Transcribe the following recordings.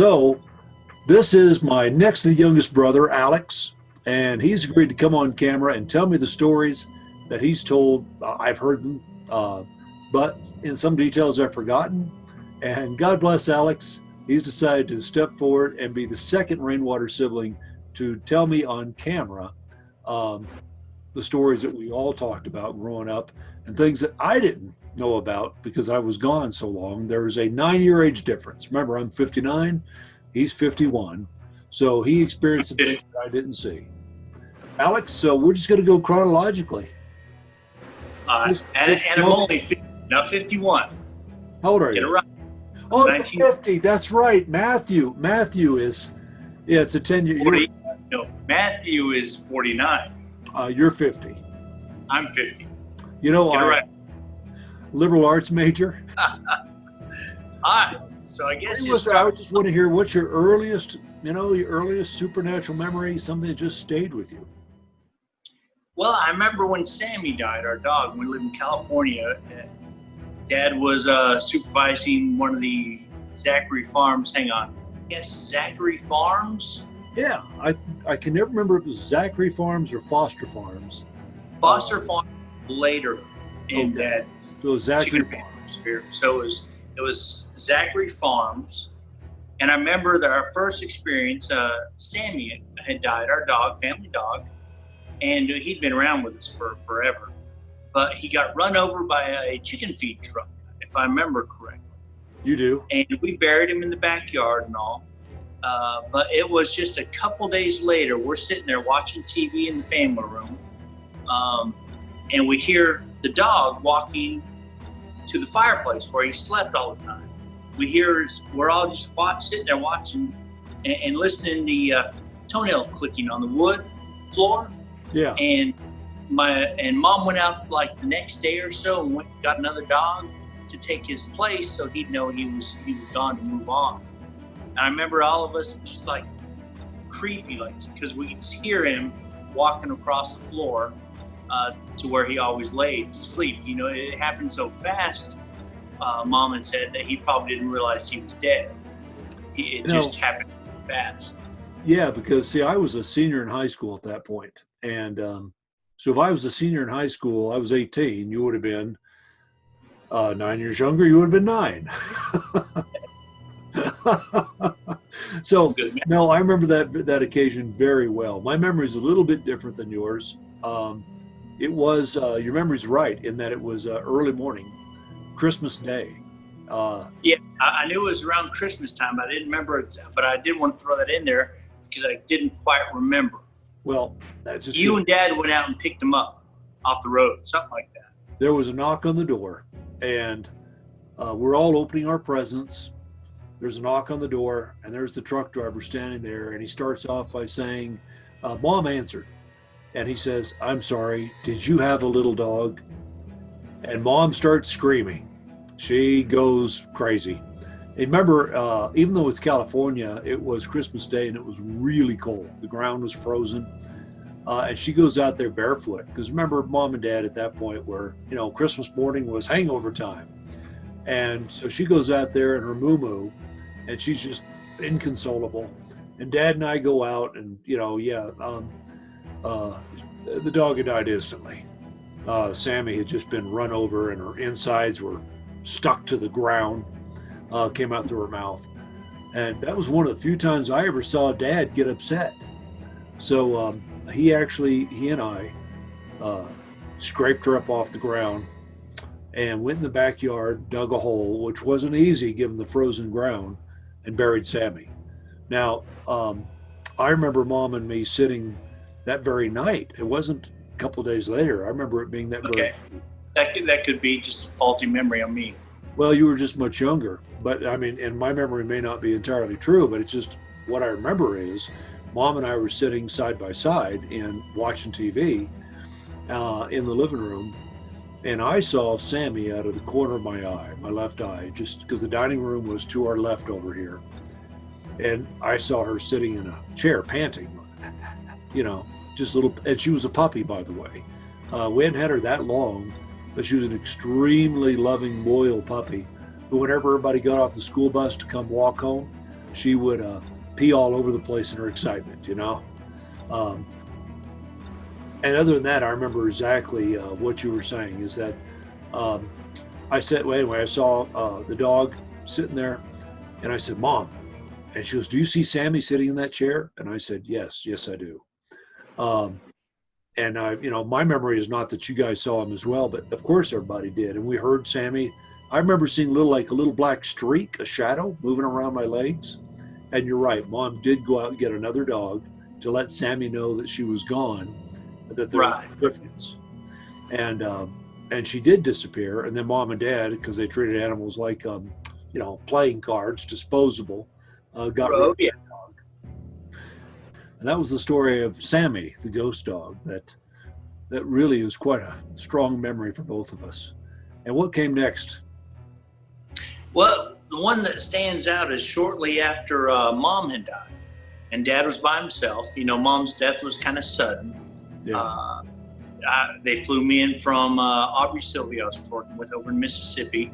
So this is my next to the youngest brother, Alex, and he's agreed to come on camera and tell me the stories that he's told. I've heard them, but in some details I've forgotten. And God bless Alex. He's decided to step forward and be the second Rainwater sibling to tell me on camera um, the stories that we all talked about growing up and things that I didn't know about because I was gone so long. There's a 9-year age difference. Remember, I'm 59, he's 51. So he experienced some things that I didn't see. Alex, so we're just going to go chronologically. And I'm only 50, not 51. How old are Get you? it right. Oh, 19. 50. That's right. Matthew is, yeah, it's a 10-year. 40, no, Matthew is 49. You're 50. I'm 50. You know, Get it right. Liberal arts major. So I guess I just want to hear what's your earliest, your earliest supernatural memory, something that just stayed with you. Well, I remember when Sammy died, our dog. We lived in California. Dad was supervising one of the Zachary Farms. Hang on. Yes, Zachary Farms? Yeah, I can never remember if it was Zachary Farms or Foster Farms. Foster Farms later. And okay. So Zachary Farms. So it was Zachary Farms. And I remember that our first experience, Sammy had died, our dog, family dog. And he'd been around with us for forever. But he got run over by a chicken feed truck, if I remember correctly. You do? And we buried him in the backyard and all. But it was just a couple days later, we're sitting there watching TV in the family room. And we hear the dog walking to the fireplace where he slept all the time. We're all just sitting there watching and listening to the toenail clicking on the wood floor. Yeah. And Mom went out like the next day or so and got another dog to take his place so he'd know he was gone to move on. And I remember all of us just like creepy, like because we could hear him walking across the floor to where he always laid to sleep. It happened so fast. Mom had said that he probably didn't realize he was dead. It just happened fast. Yeah, because see, I was a senior in high school at that point. And so if I was a senior in high school, I was 18, you would have been 9 years younger, you would have been 9. So, no, I remember that occasion very well. My memory is a little bit different than yours. It was, your memory's right in that it was early morning, Christmas Day. Yeah, I knew it was around Christmas time. I didn't remember it, but I did want to throw that in there because I didn't quite remember. Well, that's just you and Dad went out and picked him up off the road, something like that. There was a knock on the door, and we're all opening our presents. There's a knock on the door, and there's the truck driver standing there, and he starts off by saying, Mom answered. And he says, I'm sorry, did you have a little dog? And Mom starts screaming. She goes crazy. And remember, even though it's California, it was Christmas Day and it was really cold. The ground was frozen. And she goes out there barefoot. Because remember, Mom and Dad at that point were, Christmas morning was hangover time. And so she goes out there in her moo-moo and she's just inconsolable. And Dad and I go out and, the dog had died instantly. Sammy had just been run over and her insides were stuck to the ground. Came out through her mouth. And that was one of the few times I ever saw Dad get upset. So he and I scraped her up off the ground and went in the backyard, dug a hole, which wasn't easy given the frozen ground, and buried Sammy. Now, I remember Mom and me sitting that very night. It wasn't a couple of days later. I remember it being that very night. That could be just faulty memory on me. Well, you were just much younger, but I mean, and my memory may not be entirely true, but it's just what I remember is Mom and I were sitting side by side and watching TV in the living room, and I saw Sammy out of the corner of my eye, my left eye, just because the dining room was to our left over here. And I saw her sitting in a chair panting, just a little, and she was a puppy, by the way. We hadn't had her that long, but she was an extremely loving, loyal puppy who, whenever everybody got off the school bus to come walk home, she would pee all over the place in her excitement, Um, and other than that, I remember exactly what you were saying. Is that um, I said, well, anyway, I saw the dog sitting there, and I said, "Mom," and she goes, "Do you see Sammy sitting in that chair?" And I said, "Yes, yes, I do." Um, and my memory is not that you guys saw him as well, but of course everybody did, and we heard Sammy. I remember seeing like a little black streak, a shadow moving around my legs. And you're right, Mom did go out and get another dog to let Sammy know that she was gone, that there were Right. difference. And she did disappear. And then Mom and Dad, because they treated animals like playing cards, disposable, got rid Oh of yeah. that dog. And that was the story of Sammy, the ghost dog. That really is quite a strong memory for both of us. And what came next? Well, the one that stands out is shortly after Mom had died, and Dad was by himself. Mom's death was kind of sudden. Yeah. They flew me in from Aubrey Sylvia I was working with over in Mississippi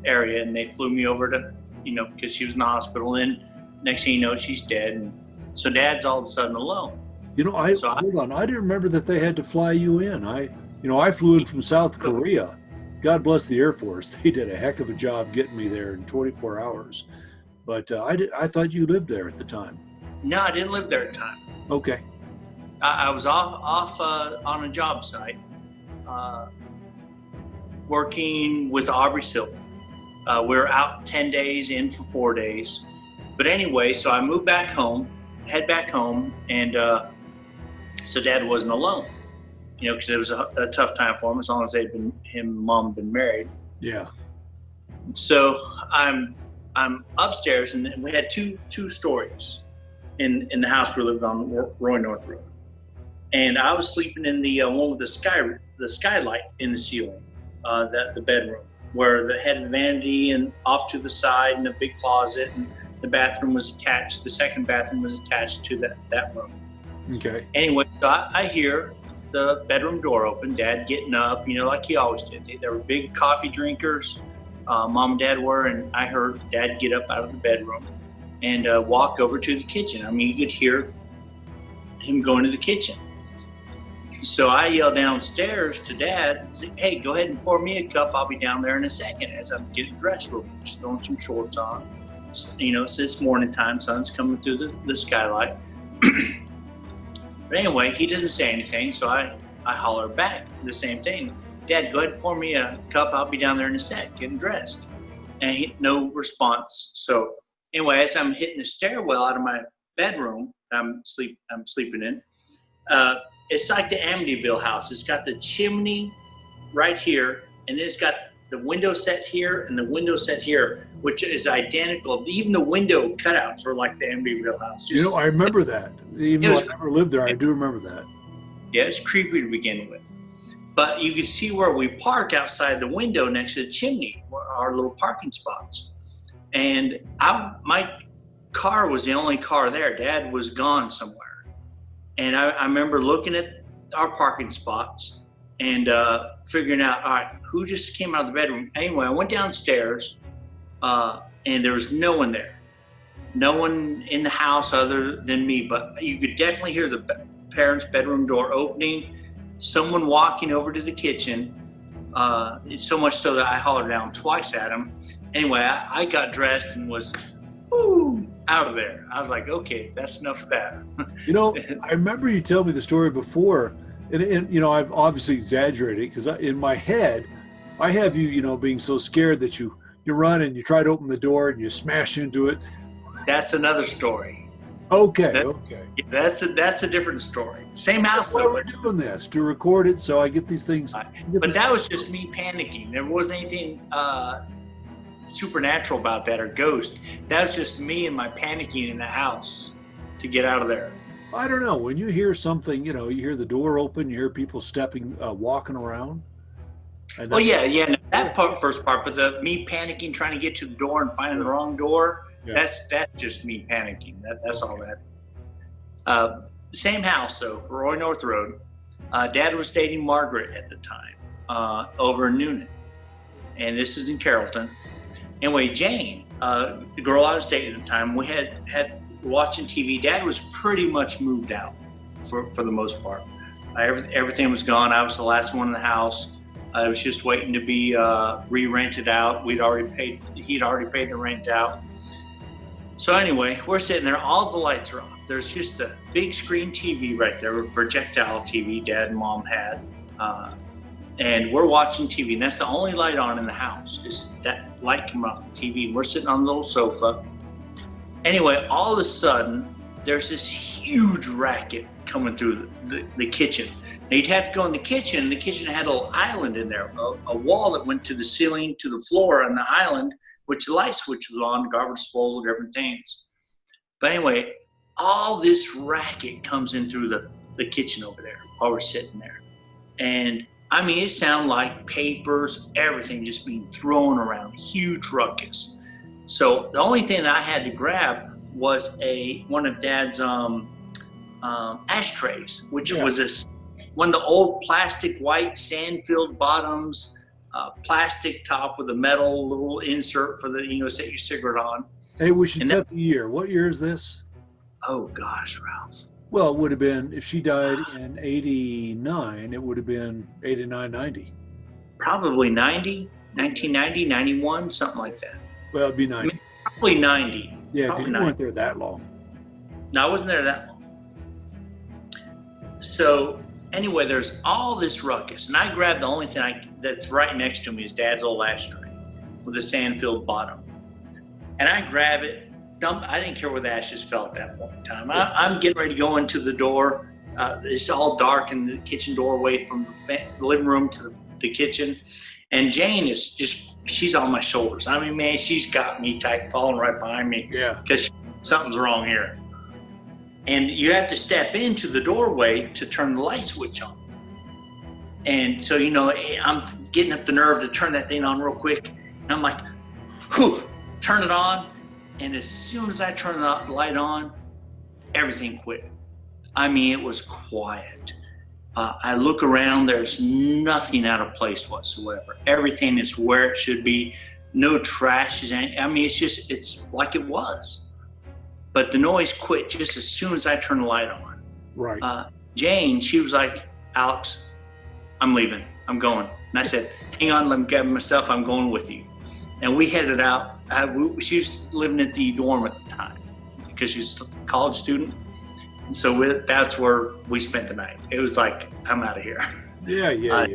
area, and they flew me over to, because she was in the hospital. And next thing you know, she's dead, and so Dad's all of a sudden alone. Hold on. I didn't remember that they had to fly you in. I flew in from South Korea. God bless the Air Force. They did a heck of a job getting me there in 24 hours. But I thought you lived there at the time. No, I didn't live there at the time. Okay. I was off on a job site, working with Aubrey Silver. We were out 10 days, in for 4 days. But anyway, so I moved back home, head back home, and so Dad wasn't alone. Because it was a tough time for him as long as him and Mom had been married. Yeah. So I'm upstairs, and we had two stories in the house we lived on, Roy North Road. And I was sleeping in the one with the skylight in the ceiling, the bedroom, where the had the vanity and off to the side and a big closet, and the bathroom was attached. The second bathroom was attached to that room. Okay. Anyway, so I hear the bedroom door open, Dad getting up, like he always did. They were big coffee drinkers, Mom and Dad were, and I heard Dad get up out of the bedroom and walk over to the kitchen. I mean, you could hear him going to the kitchen. So I yelled downstairs to Dad, "Hey, go ahead and pour me a cup. I'll be down there in a second," as I'm getting dressed real quick, just throwing some shorts on. So it's morning time, sun's coming through the skylight. But anyway, he doesn't say anything, so I holler back the same thing. "Dad, go ahead and pour me a cup. I'll be down there in a sec, getting dressed." And no response. So anyway, as I'm hitting the stairwell out of my bedroom, I'm sleeping in. It's like the Amityville house. It's got the chimney right here, and then it's got the window set here and the window set here, which is identical. Even the window cutouts are like the Amityville house. I remember that. Even though I never lived there, I do remember that. Yeah, it's creepy to begin with. But you can see where we park outside the window next to the chimney, where our little parking spots. And my car was the only car there. Dad was gone somewhere. And I remember looking at our parking spots and figuring out, all right, who just came out of the bedroom? Anyway, I went downstairs and there was no one there. No one in the house other than me, but you could definitely hear the parents' bedroom door opening, someone walking over to the kitchen, so much so that I hollered down twice at him. Anyway, I got dressed and was out of there. I was like, okay, that's enough of that. I remember you telling me the story before, and I've obviously exaggerated because in my head, I have you, being so scared that you run and you try to open the door and you smash into it. That's another story. Okay. That's a different story. Same house. That's why we're doing this, to record it, so I get these things. But that was just me panicking. There wasn't anything supernatural about that or ghost. That was just me and my panicking in the house to get out of there. I don't know. When you hear something, you hear the door open, you hear people stepping, walking around. Oh yeah, that first part. But me panicking, trying to get to the door and finding the wrong door. Yeah. That's just me panicking. That's all that. Same house though, Roy North Road. Dad was dating Margaret at the time over in Noonan, and this is in Carrollton. Anyway, Jane, the girl I was dating at the time, we had watching TV. Dad was pretty much moved out for the most part. Everything was gone. I was the last one in the house. I was just waiting to be re-rented out. He'd already paid the rent out. So anyway, we're sitting there. All the lights are off. There's just a big screen TV right there, a projectile TV Dad and Mom had. And we're watching TV, and that's the only light on in the house, is that light coming off the TV. We're sitting on a little sofa. Anyway, all of a sudden, there's this huge racket coming through the kitchen. Now, you'd have to go in the kitchen. The kitchen had a little island in there, a wall that went to the ceiling, to the floor on the island, which the light switch was on, garbage disposal, different things. But anyway, all this racket comes in through the kitchen over there while we're sitting there. And I mean, it sounded like papers, everything just being thrown around, huge ruckus. So the only thing that I had to grab was one of Dad's ashtrays, which was one of the old plastic white sand-filled bottoms, plastic top with a metal little insert for the, set your cigarette on. Hey, we should set the year. What year is this? Oh gosh, Ralph. Well, it would have been, if she died in 89, it would have been 89, 90. Probably 90, 1990, 91, something like that. Well, it'd be 90. I mean, probably 90. Yeah, because you weren't there that long. No, I wasn't there that long. So anyway, there's all this ruckus, and I grabbed the only thing that's right next to me is Dad's old ashtray with a sand-filled bottom. And I grab it. I didn't care where the ashes fell at that point in time. I'm getting ready to go into the door. It's all dark in the kitchen doorway from the living room to the kitchen. And Jane is she's on my shoulders. I mean, man, she's got me tight, falling right behind me. Yeah. Because something's wrong here. And you have to step into the doorway to turn the light switch on. And so, I'm getting up the nerve to turn that thing on real quick. And I'm like, whew, turn it on. And as soon as I turn the light on, everything quit. I mean, it was quiet. I look around, there's nothing out of place whatsoever. Everything is where it should be. No trash is any, I mean, it's like it was. But the noise quit just as soon as I turned the light on. Right. Jane, she was like, Alex, I'm leaving. I'm going. And I said, hang on, let me grab my stuff. I'm going with you. And we headed out. She was living at the dorm at the time because she's a college student. And so that's where we spent the night. It was like, I'm out of here. Yeah.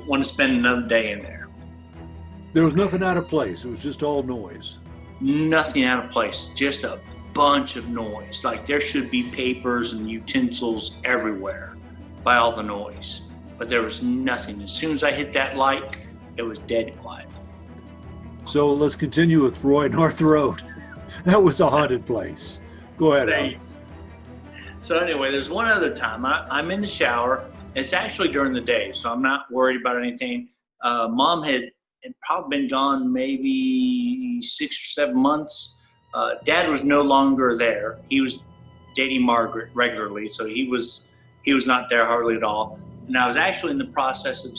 Want to spend another day in there. There was nothing out of place. It was just all noise. Nothing out of place. Just a bunch of noise. Like there should be papers and utensils everywhere by all the noise. But there was nothing. As soon as I hit that light, it was dead quiet. So let's continue with Roy North Road. That was a haunted place. Go ahead, Alex. So anyway, there's one other time. I'm in the shower. It's actually during the day, so I'm not worried about anything. Mom had probably been gone maybe 6 or 7 months. Dad was no longer there. He was dating Margaret regularly, so he was not there hardly at all. And I was actually in the process of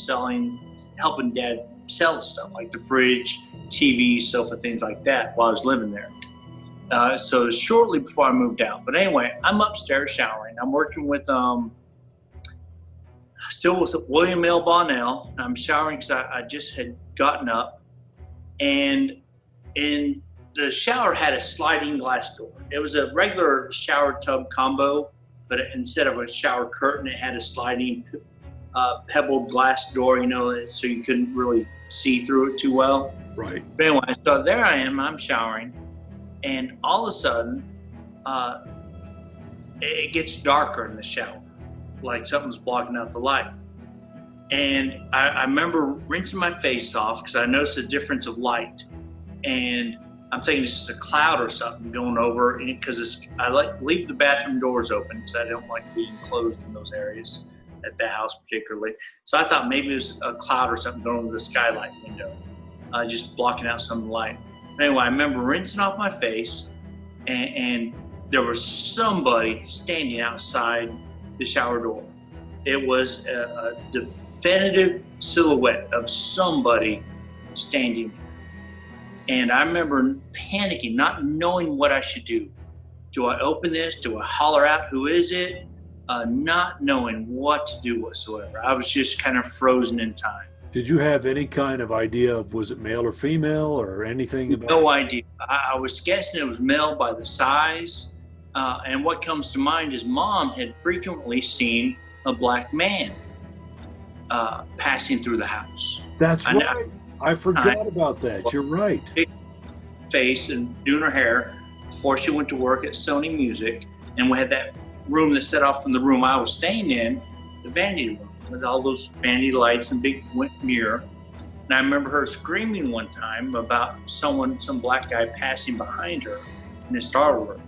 helping Dad sell stuff like the fridge, TV, sofa, things like that while I was living there. So shortly before I moved out. But anyway, I'm upstairs showering. I'm working with, still with William L. Bonnell. I'm showering because I just had gotten up. And the shower had a sliding glass door. It was a regular shower tub combo, but instead of a shower curtain, it had a sliding pebbled glass door, so you couldn't really see through it too well. Right. But anyway, so there I am, I'm showering, and all of a sudden, it gets darker in the shower, like something's blocking out the light. And I remember rinsing my face off because I noticed a difference of light. And I'm thinking it's just a cloud or something going over, because I leave the bathroom doors open because I don't like being closed in those areas at the house particularly. So I thought maybe it was a cloud or something going over the skylight window, just blocking out some light. Anyway, I remember rinsing off my face, and there was somebody standing outside the shower door. It was a definitive silhouette of somebody standing there. And I remember panicking, not knowing what I should do. Do I open this? Do I holler out, who is it? Not knowing what to do whatsoever. I was just kind of frozen in time. Did you have any kind of idea of, was it male or female or anything about No idea. I was guessing it was male by the size. And what comes to mind is Mom had frequently seen a black man passing through the house. That's right. I forgot about that. You're right. Big face and doing her hair before she went to work at Sony Music. And we had that room that set off from the room I was staying in, the vanity room, with all those vanity lights and big mirror. And I remember her screaming one time about some black guy passing behind her in the Star Wars.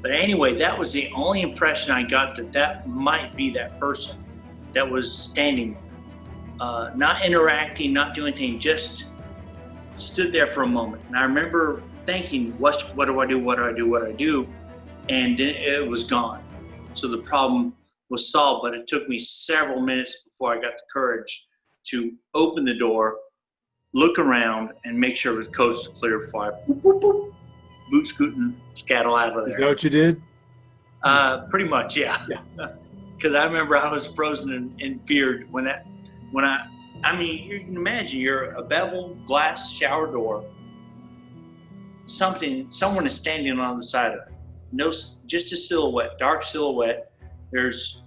But anyway, that was the only impression I got, that might be that person that was standing there. Not interacting, not doing anything, just stood there for a moment. And I remember thinking, what do I do, what do I do, what do I do? And then it was gone. So the problem was solved, but it took me several minutes before I got the courage to open the door, look around, and make sure the coast was clear before I boot scooting, scatter out of there. Is that what you did? Pretty much, yeah. Because I remember I was frozen and feared I mean, you can imagine you're a beveled glass shower door. Someone is standing on the side of it. No, just a silhouette, dark silhouette. There's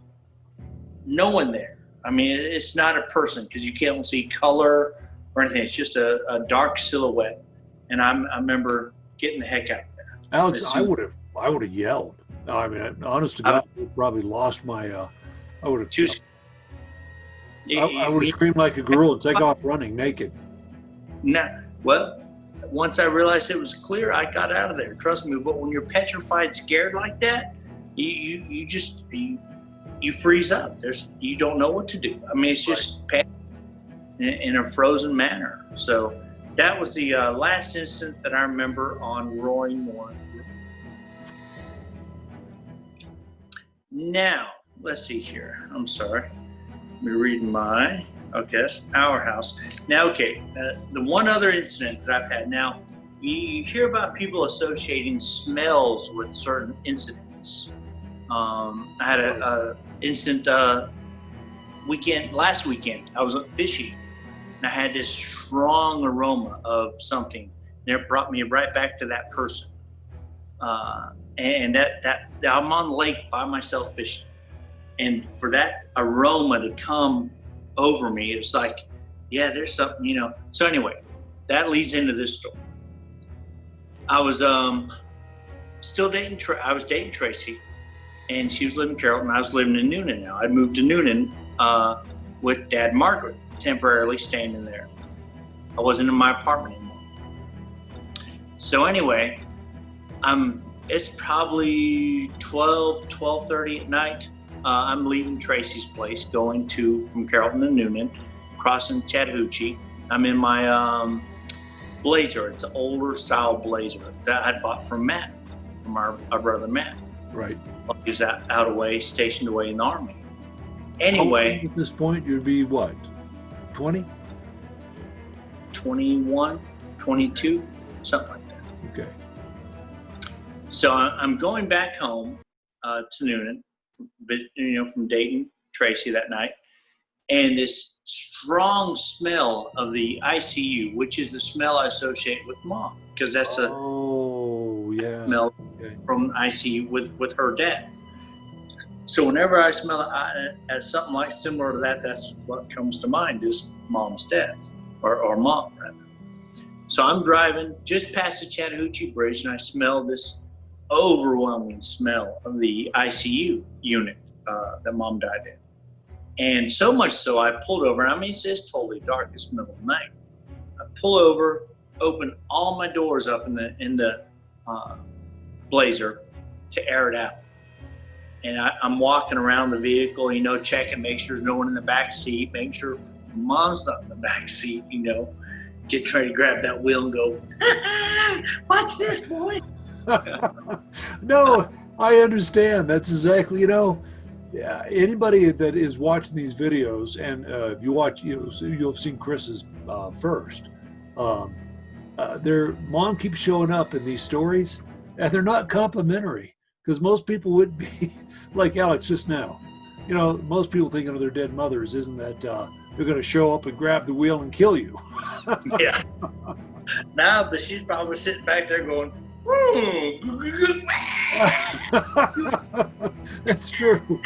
no one there. I mean, it's not a person because you can't see color or anything. It's just a dark silhouette. And I remember getting the heck out of there. Alex, I would have yelled. I mean, honest to God, I would have probably lost my. I would have. I would have screamed like a girl and take off running naked. No, well, once I realized it was clear, I got out of there. Trust me. But when you're petrified, scared like that, you just freeze up. You don't know what to do. I mean, it's just in a frozen manner. So that was the last incident that I remember on Roaring One. Now, let's see here. I'm sorry. Let me read okay, that's our house. Now, okay, the one other incident that I've had. Now, you hear about people associating smells with certain incidents. I had a incident last weekend. I was fishing, and I had this strong aroma of something. And it brought me right back to that person. And that I'm on the lake by myself fishing. And for that aroma to come over me, it's like, yeah, there's something, So anyway, that leads into this story. I was still dating Tracy, and she was living in Carrollton. I was living in Noonan now. I'd moved to Noonan with Dad and Margaret, temporarily staying in there. I wasn't in my apartment anymore. So anyway, it's probably 12:30 at night. I'm leaving Tracy's place, going from Carrollton to Noonan, crossing Chattahoochee. I'm in my Blazer. It's an older style Blazer that I'd bought from Matt, from our brother Matt. Right. He was stationed away in the Army. Anyway. At this point, you'd be what, 20? 21, 22, something like that. Okay. So I'm going back home to Noonan, from dating Tracy that night, and this strong smell of the ICU, which is the smell I associate with Mom, because that's smell from ICU with her death. So whenever I smell something like similar to that, that's what comes to mind is Mom's death, or Mom rather. So I'm driving just past the Chattahoochee Bridge, and I smell this overwhelming smell of the ICU unit that Mom died in. And so much so, I pulled over. I mean, it's totally dark. It's middle of the night. I pull over, open all my doors up in the Blazer to air it out. And I'm walking around the vehicle, checking, make sure there's no one in the back seat, making sure Mom's not in the back seat, getting ready to grab that wheel and go, watch this, boy. No, I understand. That's exactly, anybody that is watching these videos, and if you watch, you'll have seen Chris's first. their mom keeps showing up in these stories, and they're not complimentary because most people would be like Alex just now. You know, most people thinking of their dead mothers isn't that they're going to show up and grab the wheel and kill you. Yeah. No, but she's probably sitting back there going, That's true.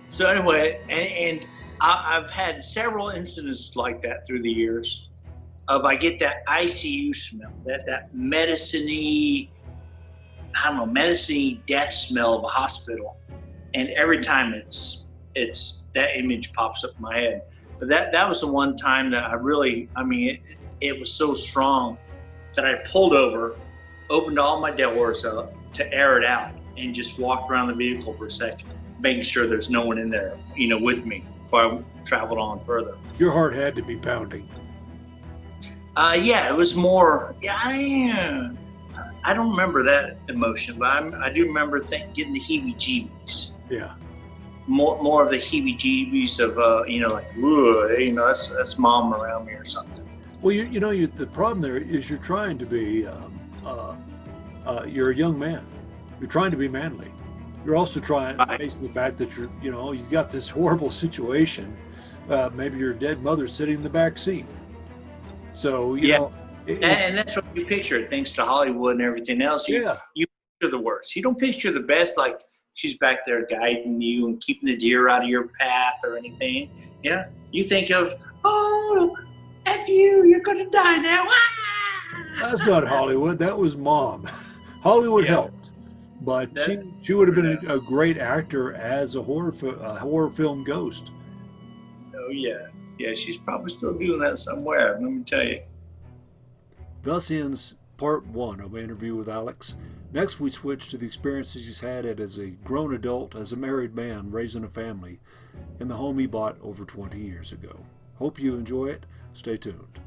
So anyway, and I've had several incidents like that through the years. Of I get that ICU smell, that medicine-y, I don't know, medicine-y death smell of a hospital, and every time it's that image pops up in my head. But that was the one time that I really, I mean, it was so strong that I pulled over, opened all my doors up to air it out, and just walked around the vehicle for a second, making sure there's no one in there, you know, with me before I traveled on further. Your heart had to be pounding. Yeah, it was more. Yeah, I don't remember that emotion, but I do remember getting the heebie-jeebies. Yeah. More of the heebie-jeebies of you know, like, ooh, you know, that's mom around me or something. Well, you know, the problem there is you're trying to be, you're a young man. You're trying to be manly. You're also trying to face the fact that you know, you got this horrible situation. Maybe your dead mother sitting in the back seat. So, you know. And that's what you picture, thanks to Hollywood and everything else. You picture the worst. You don't picture the best, like she's back there guiding you and keeping the deer out of your path or anything. Yeah. You think of, oh, F you're going to die now. Ah! That's not Hollywood. That was mom. Hollywood helped. But she would have been a great actor as a horror film ghost. Oh, yeah. Yeah, she's probably still doing that somewhere, let me tell you. Thus ends part one of my interview with Alex. Next, we switch to the experiences he's had as a grown adult, as a married man raising a family, in the home he bought over 20 years ago. Hope you enjoy it. Stay tuned.